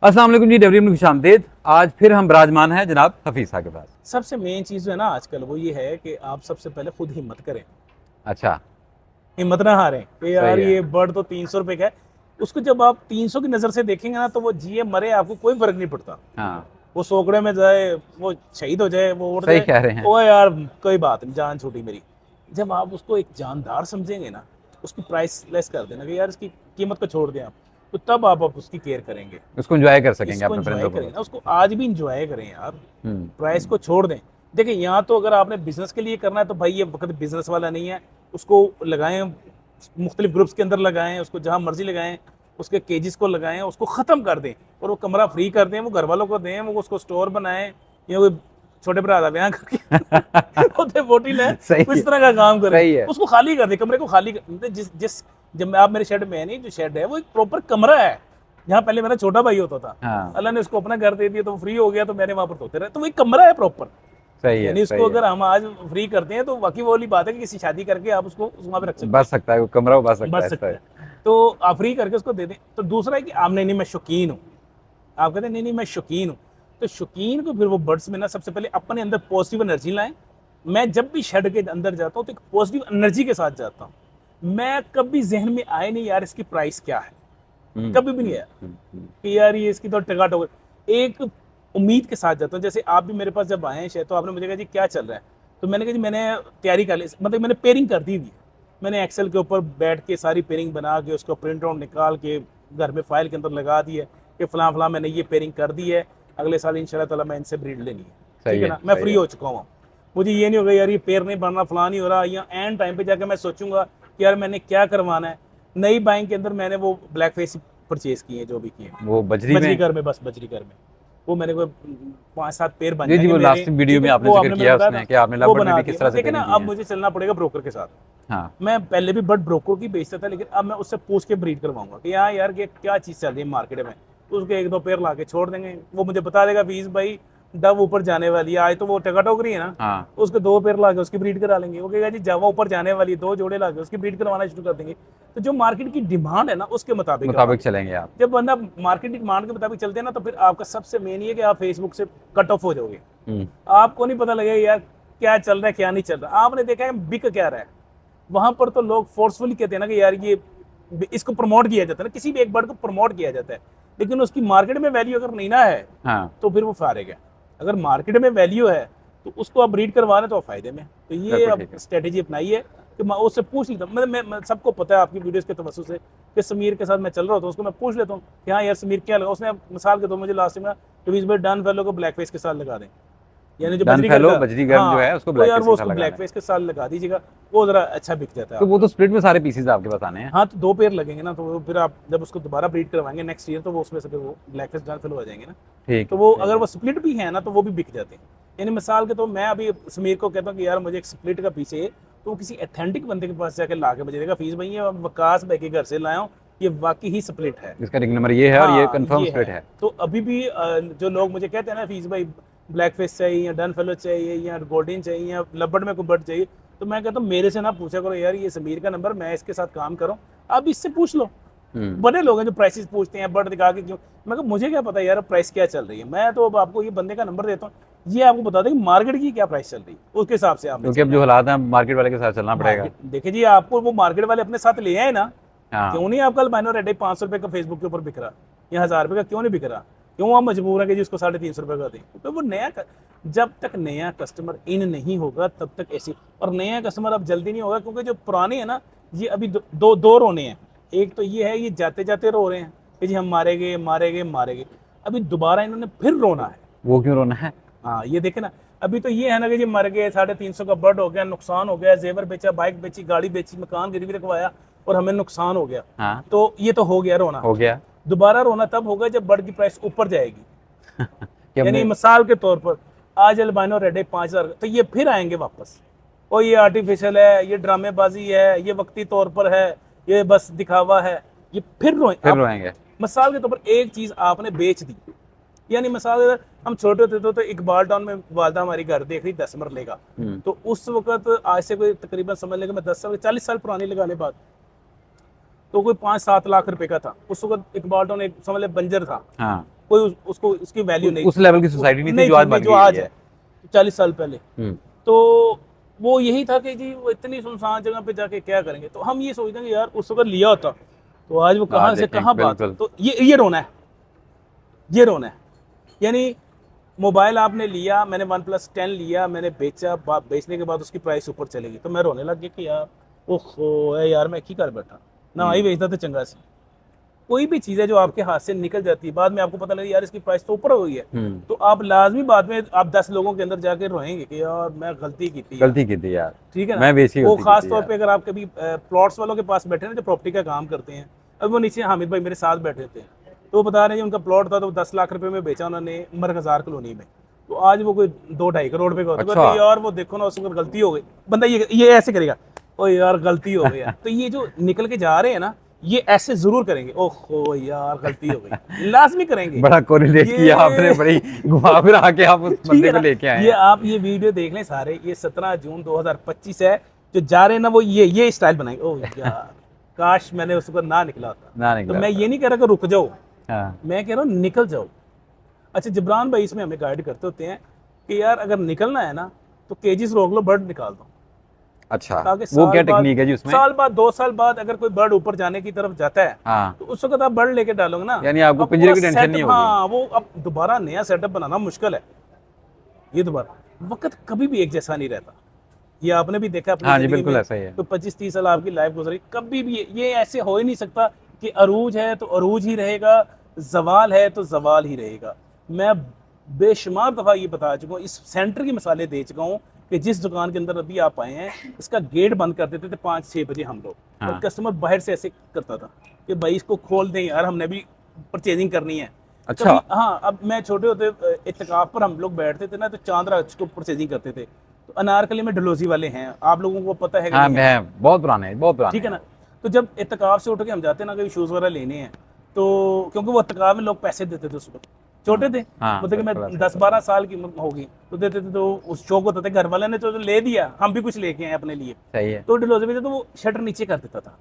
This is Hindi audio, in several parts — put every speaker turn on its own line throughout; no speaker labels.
अस्सलाम वालेकुम जी, डबरी में खुशामदीद। आज फिर हम विराजमान हैं जनाब हफीज़ साहब के पास।
सबसे मेन चीज़ जो है ना आजकल वो ये है कि आप सबसे पहले खुद हिम्मत करें,
अच्छा,
हिम्मत ना हारें कि यार
सही है।
ये बर्ड तो 300 रुपये का है। उसको जब आप 300 की नज़र से देखेंगे ना तो वो जिए मरे आपको कोई फर्क नहीं पड़ता।
हाँ,
वो सोकड़े में जाए, वो शहीद हो जाए, वो उड़
सही
जाए,
कह रहे हैं।
ओ यार कोई बात नहीं, जान छूटी मेरी। जब आप उसको एक जानदार समझेंगे ना, उसकी प्राइस लेस कर देना कि यार इसकी कीमत को छोड़ दें आप, तो तब आप उसकी केयर करेंगे,
उसको एंजॉय कर सकेंगे
इसको
अपने
एंजॉय
परिंदों
करेंगे
को।
ना, उसको आज भी एंजॉय करें यार।
हम्म,
प्राइस को छोड़ दें। देखिए यहाँ तो अगर आपने बिजनेस के लिए करना है तो भाई ये वक्त बिजनेस वाला नहीं है। उसको लगाएं, मुख्तलिफ ग्रुप्स के अंदर लगाएं, उसको जहाँ मर्जी लगाएं, उसके केजिस को लगाएं, उसको ख़त्म कर दें और वो कमरा फ्री कर दें, वो घर वालों को दें, वो उसको स्टोर बनाएं या कोई छोटे भरा था बयान करके होते बोटिल है,
सही
इस
है,
तरह का काम करें।
सही है।
उसको खाली कर दें, कमरे को खाली कर, जिस जिस जब आप मेरे शेड में है नहीं, जो शेड है वो एक प्रॉपर कमरा है जहाँ पहले मेरा छोटा भाई होता था।
हाँ,
अल्लाह ने उसको अपना घर दे दिया तो वो फ्री हो गया, तो मैंने वहां पर सोते रहे, तो वो एक कमरा है प्रॉपर।
सही है,
यानी
सही
उसको
है।
अगर हम आज फ्री करते हैं तो वाकई वो वाली बात है कि किसी शादी करके आप उसको वहां पे रख सकते
बच सकता है, वो कमरा बच
हैं,
सकता
बच
है,
सकते
सही।
हैं। तो आप फ्री करके उसको दे दें। तो दूसरा है कि आप नहीं नहीं मैं शौकीन हूँ, आप कहते हैं नहीं नहीं मैं शौकीन हूँ, तो शौकीन को फिर वो बर्ड्स में ना सबसे पहले अपने अंदर पॉजिटिव एनर्जी लाएं। मैं जब भी शेड के अंदर जाता हूँ तो एक पॉजिटिव एनर्जी के साथ जाता हूँ। मैं कभी जहन में आए नहीं यार इसकी प्राइस क्या है, कभी भी नहीं आया कि यार ये इसकी तो टिकट हो गई। एक उम्मीद के साथ जाता हूँ। जैसे आप भी मेरे पास जब आए हैं शायद, तो आपने मुझे कहा जी क्या चल रहा है, तो मैंने कहा जी मैंने तैयारी कर ली, मतलब मैंने पेयरिंग कर दी हुई है। मैंने एक्सेल के ऊपर बैठ के सारी पेयरिंग बना के उसको प्रिंट आउट निकाल के घर में फाइल के अंदर लगा दी है कि फलां फलां मैंने ये पेयरिंग कर दी है, अगले साल इंशाल्लाह ताला मैं इनसे ब्रीड लेनी है।
सही
ठीक है
है,
ना, मैं
सही
फ्री
है।
हो चुका हूँ। मुझे ये नहीं होगा यार ये पेड़ नहीं बनना, फलां नहीं हो रहा, या एंड टाइम पे जाकर मैं सोचूंगा कि यार मैंने क्या करवाना है। नई बाइंग के अंदर मैंने वो ब्लैक फेस परचेज किए हैं, जो भी किए हैं
वो बजरी
बजरी
में।
घर में, बस बजरी घर में। वो मैंने कोई 5-7 पेड़ बन
जी जी,
जाएंगे
वो
मेरे।
लास्ट वीडियो
ठीक
में
है,
आपने
वो
जिक्र
आपने मैंने
किया
बताया
उसमें
था,
कि आपने
वो
लबड़ में
बना
भी
दिए।
किस तरह से
लेकिन ना
पेयरिंग की
अब
है।
मुझे चलना पड़ेगा ब्रोकर के साथ।
हाँ,
मैं पहले भी बर्ड ब्रोकर की बेचता था, लेकिन अब मैं उससे पूछ के ब्रीड करवाऊंगा कि हाँ यार ये क्या चीज़ चल रही है मार्केट में। तो उसके एक दो पेड़ ला के छोड़ देंगे, वो मुझे बता देगा फीस भाई डब ऊपर जाने वाली है, आज तो वो टका टोकरी है ना,
हाँ,
उसके दो पेड़ ला के उसकी ब्रीड करा लेंगे। वो कहेगा जी जावा ऊपर जाने वाली है, 2 जोड़े ला के उसकी ब्रीड करवाना शुरू कर देंगे। तो जो मार्केट की डिमांड है ना उसके मुताबिक आप
मुताबिक
आगे।
चलेंगे आप।
जब बंदा मार्केट की डिमांड के मुताबिक चलते हैं ना, तो फिर आपका सबसे मेन ये कि आप फेसबुक से कट ऑफ हो जाओगे।
हम्म,
आपको नहीं पता लगेगा यार क्या चल रहा है क्या नहीं चल रहा। आपने देखा है बिक क्या रहा है, वहां पर तो लोग फोर्सफुली कहते हैं ना कि यार ये इसको प्रमोट किया जाता है ना, किसी भी एक बर्ड को प्रमोट किया जाता है, लेकिन उसकी मार्केट में वैल्यू अगर नहीं ना है
हाँ,
तो फिर वो फारेग है। अगर मार्केट में वैल्यू है तो उसको आप ब्रीड करवा रहे तो फायदे में। तो ये
बिल्कुल
अब
ठीक है।
स्ट्रेटेजी अपनाई है कि मैं उससे पूछ लेता हूँ। मैं सबको पता है आपकी वीडियोस के तवज्जो से कि समीर के साथ मैं चल रहा होता हूँ, उसको मैं पूछ लेता हूँ कि हाँ यार समीर क्या लगा। उसने मिसाल के तो मुझे लास्ट में तो इस बार डन फेलो को ब्लैक फेस के साथ लगा दें, यानी जो
डन
बजरी घर
फेलो
का।
बजरी गर्म जो
हाँ,
है उसको
तो
ब्लैक
यार
फेस
वो
के साथ
उसको ब्लैक
लगाना है।
फेस के साथ लगा दीजिएगा, वो जरा अच्छा बिक जाता है
तो वो
आपका।
तो स्प्लिट में सारे पीसेज आपके पास आने हैं।
हाँ, तो 2 पेयर लगेंगे ना, तो वो फिर आप जब उसको दोबारा ब्रीड करवाएंगे नेक्स्ट ईयर, तो वो उसमें से फिर वो ब्लैक फेस डन फेलो आ जाएंगे ना।
ठीक
तो
है,
वो
ठीक
अगर
है।
वो स्प्लिट भी है ना तो वो भी बिक जाते हैं। यानी मिसाल के तो मैं अभी समीर को कहता हूँ कि यार मुझे एक स्प्लिट का पीछे है, तो वो किसी अथेंटिक बंदे के पास जाकर ला के मुझे देगा फीस भाई ये वकास भाई के घर से लाया हूँ, ये वाकई ही स्प्लिट है।
इसका रिंग नंबर ये है और ये
हाँ
कंफर्म
ये
स्प्लिट
है।
है।
तो अभी भी जो लोग मुझे कहते हैं ना फीस भाई ब्लैक फेस चाहिए या डन फेलो चाहिए या गोल्डन चाहिए या लबड़ में कोई बर्ड चाहिए, तो मैं कहता हूँ मेरे से ना पूछा करो यार, ये समीर का नंबर, मैं इसके साथ काम करूँ, आप इससे पूछ लो।
हम्म,
बड़े लोग हैं जो प्राइसेस पूछते हैं बर्ड दिखा के, क्यों। मैं कहा मुझे क्या पता यार प्राइस क्या चल रही है, मैं तो अब आपको ये बंदे का नंबर देता हूँ, ये आपको बता दें कि मार्केट की क्या प्राइस चल रही है, उसके हिसाब से आपने
क्योंकि अब
चलना
जो
है।
हालात हैं मार्केट वाले के साथ चलना पड़ेगा।
मार्केट देखिए जी, आपको वो मार्केट वाले अपने साथ ले आए ना।
हाँ,
क्यों नहीं आपका अल्बाइनो रेड 500 रुपये का फेसबुक के ऊपर बिक रहा, या 1000 रुपये का क्यों नहीं बिक रहा, क्यों आप मजबूर है कि जिसको 350 रुपये का दें, क्योंकि वो जब तक नया कस्टमर इन नहीं होगा तब तक ऐसी। और नया कस्टमर अब जल्दी नहीं होगा, क्योंकि जो पुराने हैं ना, ये अभी दो रोने हैं। एक तो ये है, ये जाते जाते रो रहे हैं कि जी हम मारे गए मारे गए मारे गए, अभी दोबारा इन्होंने फिर रोना है।
वो क्यों रोना है।
हाँ ये देखे ना, अभी तो ये है ना कि जी मर गए, 350 का बर्ड हो गया, नुकसान हो गया, जेवर बेचा, बाइक बेची, गाड़ी बेची, मकान गिरवी रखवाया और हमें नुकसान हो गया।
हाँ,
तो ये तो हो गया रोना।
हो गया।
दोबारा रोना तब होगा जब बर्ड की प्राइस ऊपर जाएगी।
कि
यानी
हमने।
मिसाल के तौर पर आज अल्बाइनो रेड 5000, तो ये फिर आएंगे वापस। और ये आर्टिफिशियल है, ये ड्रामेबाजी है, ये वक्ती तौर पर है, ये बस दिखावा है, ये फिर रोए
फिर
आप।
रोएंगे।
मिसाल के तौर पर एक चीज आपने बेच दी, यानी मिसाल हम छोटे होते थे तो इकबाल टाउन में वालदा हमारी घर देख रही 10 मरले का।
हम्म,
तो उस वक्त आज से कोई तकरीबन समझ लेगा मैं 10 साल 40 साल पुरानी लगाने बाद, तो कोई 5-7 लाख रुपए का था उस वक्त। इकबाल टाउन एक समझ ले बंजर था।
हाँ,
कोई उसको उसकी वैल्यू नहीं
उस लेवल की सोसाइटी नहीं थी जो आज बन
जो
गई
आज
है।
है 40 साल पहले।
हम्म।
तो वो यही था कि जी वो इतनी सुनसान जगह पे जाके क्या करेंगे। तो हम ये सोचते हैं कि यार उस वक्त लिया होता तो आज वो कहाँ
आज
से
देखें,
कहाँ बात हो।
बिल्कुल।
तो ये रोना है, ये रोना है। यानी मोबाइल आपने लिया, मैंने वन प्लस 10 लिया, मैंने बेचा, बेचने के बाद उसकी प्राइस ऊपर चलेगी तो मैं रोने लग गया कि यार ओहो यार मैं की कर बैठा ना ही बेचता तो चंगा सी। कोई भी चीज़ है जो आपके हाथ से निकल जाती है, बाद में आपको पता लगे यार इसकी प्राइस तो ऊपर हो गई है, तो आप लाजमी बाद में आप 10 लोगों के अंदर जाके रोएंगे कि यार मैं गलती की थी यार।
गलती की थी यार,
ठीक है ना।
मैं बेची
वो
गलती की
खास
थी
तौर
यार।
पे अगर आप कभी प्लॉट्स वालों के पास बैठे ना जो प्रॉपर्टी का काम करते हैं, अब वो नीचे हामिद भाई मेरे साथ बैठे थे, तो वो बता रहे हैं उनका प्लॉट था तो 10 लाख रुपए में बेचा उन्होंने मरकजार कॉलोनी में, तो आज वो कोई 2-2.5 करोड़ रुपए का होता है।
अच्छा।
कहते यार वो देखो ना उसमें गलती हो गई, बंदा ये ऐसे करेगा, ओ यार गलती हो गई यार। तो ये जो निकल के जा रहे हैं ना ये ऐसे जरूर करेंगे, ओहो यार गलती हो गई, लाजमी करेंगे।
बड़ा कोरिलेट किया आपने, बड़ी घुमा फिरा के आप उस
ठीक
बंदे
है
को
ना?
लेके आए
ये
हैं।
आप ये वीडियो देख लें सारे, ये 17 जून 2025 है, जो जा रहे हैं ना वो ये स्टाइल बनाएंगे। ओह यार काश मैंने उसको ना निकला होता।
ना
तो
निकला
मैं
था।
ये नहीं कह रहा कि रुक जाओ,
हाँ।
मैं कह रहा हूँ निकल जाओ। अच्छा जबरान भाई इसमें हमें गाइड करते होते हैं कि यार अगर निकलना है ना तो केजीस रोक लो, बर्ड निकाल दो।
अच्छा,
ताकि
वो क्या
साल बाद,
टेक्निक है जी उसमें?
साल बाद 2 साल बाद अगर कोई बर्ड ऊपर जाने की तरफ जाता है
हाँ,
तो उस वक्त आप बर्ड लेके डालोगे ना,
यानी आपको
अब
पिंजरे
पूरा
की टेंशन
सेटअप,
नहीं होगी।
हाँ वो अब दोबारा नया सेटअप बनाना मुश्किल है। ये दोबारा वक्त कभी भी एक जैसा नहीं रहता, ये आपने भी देखा अपनी
हाँ जी,
जिंदगी
बिल्कुल
में।
ऐसा ही है।
तो 25-30 साल आपकी लाइफ गुजरी, कभी भी ये ऐसे हो ही नहीं सकता कि अरूज है तो अरूज ही रहेगा, जवाल है तो जवाल ही रहेगा। मैं बेशुमार दफ़ा ये बता चुका हूँ, इस सेंटर की मिसालें दे चुका हूँ कि जिस दुकान के अंदर अभी आप आए हैं इसका गेट बंद कर देते थे 5-6 बजे हम लोग, और
हाँ।
कस्टमर बाहर से ऐसे करता था कि भाई इसको खोल दें यार, हमने भी परचेजिंग करनी है।
अच्छा।
कभी हाँ, अब मैं छोटे होते इत्तेकाफ पर हम लोग बैठते थे ना तो चांद रात को परचेजिंग करते थे। तो अनारकली में डलोजी वाले हैं, आप लोगों को पता है कि
हाँ,
नहीं है?
मैं बहुत पुराने, बहुत पुराने
ठीक है ना। तो जब इत्तेकाफ से उठ के हम जाते ना कभी शूज़ वगैरह लेने हैं, तो क्योंकि वो इत्तेकाफ में लोग पैसे देते थे उस वक्त, छोटे थे,
हाँ,
मतलब कि मैं
बिल्कुल ऐसा
10-12 साल की उम्र होगी तो देते थे, तो उस शौक होता था, घर वाले ने तो ले दिया, हम भी कुछ लेके आए अपने लिए।
सही है।
तो डलोजी में थे तो वो शटर नीचे कर देता था,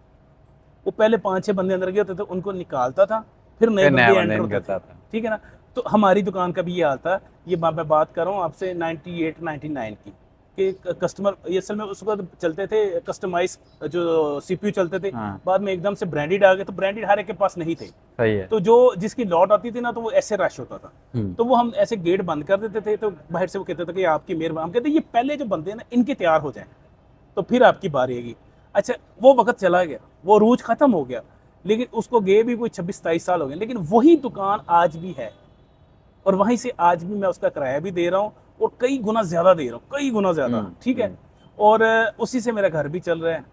वो पहले 5-6 बंदे अंदर गए होते थे, उनको निकालता था, फिर नए
फिर नया
बंदे
बंदा
एंटर
इन
होते
करता
थे।
था।
ठीक है ना। तो हमारी दुकान का भी ये हाल था, ये मैं बात कर रहा हूँ आपसे 98-99 की, कि कस्टमर ये असल में उस वक्त चलते थे कस्टमाइज जो सीपीयू चलते थे,
हाँ।
बाद में एकदम से ब्रांडेड आ गए, तो ब्रांडेड हर एक के पास नहीं थे,
सही है।
तो जो जिसकी लॉट आती थी ना तो वो ऐसे रश होता था, तो वो हम ऐसे गेट बंद कर देते थे, तो बाहर से वो कहते थे कि आपकी मेहरबानी, हम कहते ये पहले जो बंदे हैं ना इनके तैयार हो जाएं तो फिर आपकी बारी आएगी। अच्छा वो वक्त चला गया, वो रूज खत्म हो गया, लेकिन उसको गए भी कोई 26-27 साल हो गए, लेकिन वही दुकान आज भी है, और वहीं से आज भी मैं उसका किराया भी दे रहा हूँ और कई गुना ज़्यादा दे रहा हूँ, कई गुना ज़्यादा। ठीक है। और उसी से मेरा घर भी चल रहा है,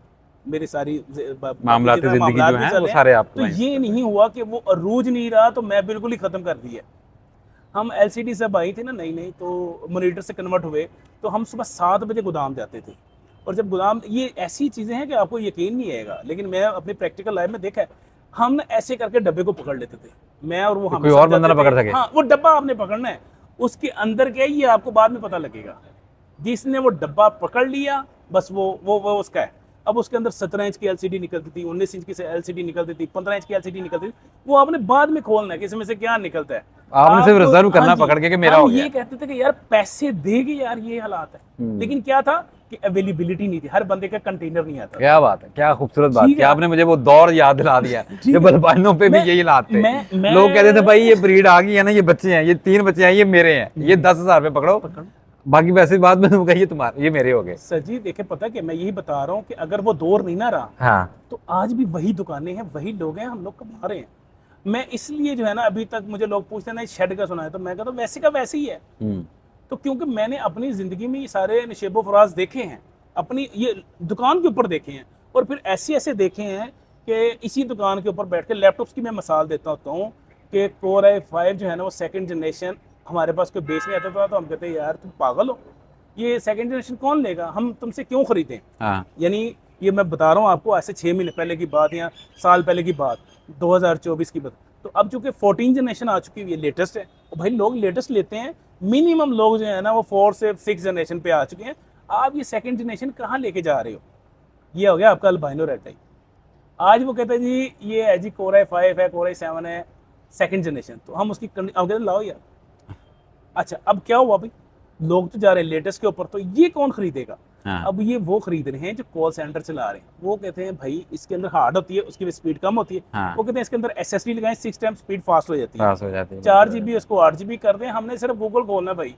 मेरी सारी
मामलाती जिंदगी जो
भी
हैं
चल
वो
रहे
सारे
हैं।
आप
तो ये नहीं हुआ कि वो अरूज नहीं रहा तो मैं बिल्कुल ही ख़त्म कर दिया। हम एलसीडी सब आई थी ना नई नई, तो मॉनिटर से कन्वर्ट हुए, तो हम सुबह 7 बजे गोदाम जाते थे, और जब गोदाम, ये ऐसी चीज़ें हैं कि आपको यकीन नहीं आएगा, लेकिन मैं अपनी प्रैक्टिकल लाइफ में देखा है, हम ना ऐसे करके डब्बे को पकड़ लेते थे, मैं और वो,
तो
हम
कोई
सब
और बंदा ना
जाते थे।
पकड़ सके।
हाँ वो डब्बा आपने पकड़ना है, उसके अंदर क्या है ये आपको बाद में पता लगेगा। जिसने वो डब्बा पकड़ लिया बस वो उसका है। अब उसके अंदर 17 इंच की एलसीडी निकलती थी, 19 इंच की एलसीडी निकलती थी, 15 इंच की एलसीडी निकलती थी, वो आपने बाद में खोलना है कि इसमें से क्या निकलता है।
आपने सिर्फ रिजर्व
हाँ
करना
जी,
पकड़ के मेरा
हम
हो गया।
ये कहते थे कि यार पैसे देगी यार, ये हालात है, लेकिन क्या था कि अवेलेबिलिटी नहीं थी, हर बंदे का कंटेनर नहीं आता।
क्या बात है, क्या खूबसूरत बात
ठीक
की
है।
आपने, मुझे वो दौर याद दिला दिया
ठीक
जो
है।
बलबानों पे भी
मैं-
यही हालात थे।
मैं-
लोग कहते थे भाई ये ब्रीड आ गई है ना, ये बच्चे हैं, ये 3 बच्चे हैं, ये मेरे हैं, ये 10,000 रुपए पकड़ो, बाकी पैसे बाद में तुम कहिए तुम्हारे, ये मेरे हो गए।
सर जी देखे, पता है कि मैं यही बता रहा हूँ कि अगर वो दौर नहीं ना रहा
हाँ,
तो आज भी वही दुकानें हैं, वही लोग हैं, हम लोग कमा रहे हैं। मैं इसलिए जो है ना, अभी तक मुझे लोग पूछते हैं ना शेड का सुना है, तो मैं कहता हूँ वैसे का वैसे ही है। तो क्योंकि मैंने अपनी ज़िंदगी में ये सारे नशेबो फराज देखे हैं, अपनी ये दुकान के ऊपर देखे हैं, और फिर ऐसे ऐसे देखे हैं कि इसी दुकान के ऊपर बैठ के लैपटॉप्स की मैं मिसाल देता होता हूँ कि Core i5 जो है ना वो 2nd जनरेशन हमारे पास कोई बेचने आता था, तो हम कहते हैं यार तुम पागल हो, ये 2nd जनरेशन कौन लेगा, हम तुमसे क्यों खरीदें।
हाँ,
यानी ये मैं बता रहा हूँ आपको, ऐसे 6 महीने पहले की बात या साल पहले की बात, 2024 की बात। तो अब चूंकि 14 जनरेशन आ चुकी है, ये लेटेस्ट है, और भाई लोग लेटेस्ट लेते हैं, मिनिमम लोग जो है ना वो 4 से 6 जनरेशन पे आ चुके हैं। आप ये 2nd जनरेशन कहाँ लेके जा रहे हो, ये हो गया आपका अल्बाइनो रेड टाइप। आज वो कहता है जी ये है जी Core i5 है, Core i7 है, सेकंड जनरेशन, तो हम उसकी अब कहते हैं लाओ यार। अच्छा अब क्या हुआ भाई, लोग तो जा रहे हैं लेटेस्ट के ऊपर, तो ये कौन खरीदेगा?
हाँ।
अब ये वो खरीद रहे हैं जो कॉल सेंटर चला रहे हैं, वो कहते हैं भाई इसके अंदर हार्ड होती है, उसकी स्पीड कम होती है।
हाँ।
वो कहते हैं इसके अंदर SSD लगाएं, 6 टाइम स्पीड फास्ट हो जाती है,
पास हो जाती है।
4 GB उसको 8 GB कर दें। हमने सिर्फ गूगल खोलना है भाई,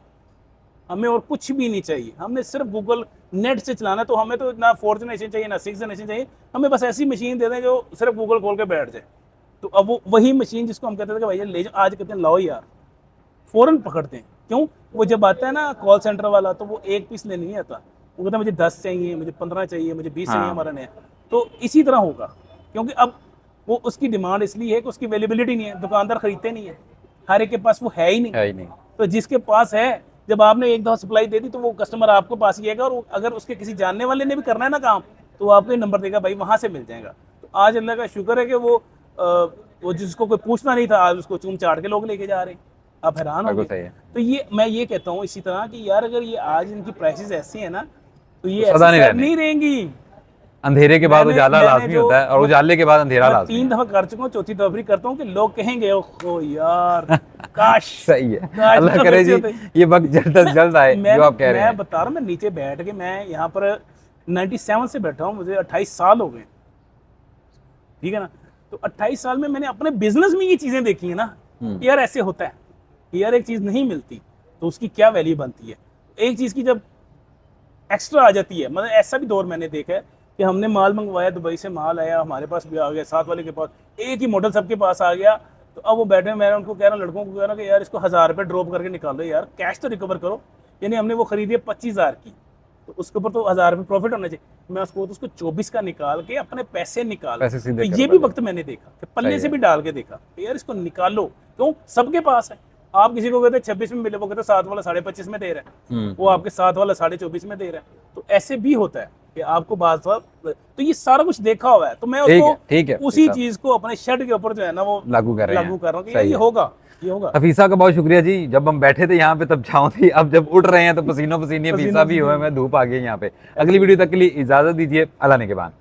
हमें और कुछ भी नहीं चाहिए, हमने सिर्फ गूगल नेट से चलाना। तो हमें तो ना 4th जनरेशन चाहिए ना 6th जनरेशन चाहिए, हमें बस ऐसी मशीन दे दें जो सिर्फ गूगल खोल के बैठ जाए। तो अब वो वही मशीन जिसको हम कहते थे कि भैया ले जाओ, आज कहते हैं लाओ यार, फ़ौरन पकड़ते हैं। क्यों? वो जब आता है ना कॉल सेंटर वाला, तो वो एक पीस लेने नहीं आता, वो कहता है मुझे 10 चाहिए, मुझे 15 चाहिए, मुझे 20 चाहिए
हाँ।
हमारा नया। तो इसी तरह होगा, क्योंकि अब वो उसकी डिमांड इसलिए है कि उसकी अवेलेबिलिटी नहीं है, दुकानदार खरीदते नहीं है, हर एक के पास वो है ही नहीं।
है ही नहीं।
तो जिसके पास है, जब आपने एक दफ़ा सप्लाई दे दी तो वो कस्टमर आपको पास ही आएगा, और अगर उसके किसी जानने वाले ने भी करना है ना काम, तो वो आपको ही नंबर देगा, भाई वहाँ से मिल जाएगा। तो आज अल्लाह का शुक्र है कि वो जिसको कोई पूछना नहीं था, आज उसको चूम चाट के लोग लेके जा रहे हैं। आप हैरान
बिल्कुल
होंगे।
सही है।
तो ये मैं ये कहता हूँ इसी तरह कि यार अगर ये आज इनकी प्राइसेस ऐसी है ना, तो ये
तो सदा
ऐसी
नहीं
सब नहीं रहेंगी।
अंधेरे के बाद
मैंने-
उजाला
मैंने
लाजमी
जो-
होता है, और उजाले के बाद अंधेरा
मैं
लाजमी
3 दफ़ा कर चुका हूँ, चौथी दफ़ा भी करता हूँ कि लोग कहेंगे ओहो यार काश।
सही है।
काश
अल्लाह
ना
करे
बच्चे
जी
होते।
ये वक्त जल्द से जल्द आए जो आप कह रहे
मैं
हैं।
बता रहा हूँ, मैं नीचे बैठ के, मैं यहाँ पर 97 से बैठा हूँ, मुझे 28 साल हो गए, ठीक है ना। तो 28 साल में मैंने अपने बिजनेस में ये चीज़ें देखी है ना, कि यार ऐसे होता है कि यार एक चीज़ नहीं मिलती तो उसकी क्या वैल्यू बनती है। एक चीज़ की जब एक्स्ट्रा आ जाती है, मतलब ऐसा भी दौर मैंने देखा है कि हमने माल मंगवाया, दुबई से माल आया, हमारे पास भी आ गया, साथ वाले के पास एक ही मॉडल सबके पास आ गया। तो अब वो बैठे, मैं उनको कह रहा हूँ, लड़कों को कह रहा हूँ कि यार इसको 1000 रुपये ड्रॉप करके निकालो यार, कैश तो रिकवर करो। यानी हमने वो खरीदी है 25,000 की, तो उसके ऊपर तो 1000 रुपये प्रॉफिट होना चाहिए। मैं उसको 24 का निकाल के अपने पैसे निकाल,
पैसे सीधे
तो
कर
ये भी
वाले।
वक्त मैंने देखा कि पल्ले
सही
से
है।
भी डाल के देखा कि यार इसको निकालो। क्यों? सबके पास है। आप किसी को कहते हैं 26 में मिले, वो कहते हैं 7 वाला 25.5 में दे रहा है, वो आपके 7 वाला 24.5 में दे रहा है। तो ऐसे भी होता है कि आपको बात, तो ये सारा कुछ देखा हुआ है, तो मैं
ठीक है,
उसको उसी चीज को अपने शेड के ऊपर जो है ना वो
लागू कर रहे हैं।
लागू कर रहा हूँ कि
सही
यार ये
है।
होगा, ये होगा।
हफीसा का बहुत शुक्रिया जी, जब हम बैठे थे यहाँ पे तब छाँव थी, अब जब उठ रहे हैं तो पसीनों पसीने हफीसा भी हुए, मैं धूप आ गई यहाँ पे। अगली वीडियो तक के लिए इजाजत दीजिए, अल्लाह ने के बाद।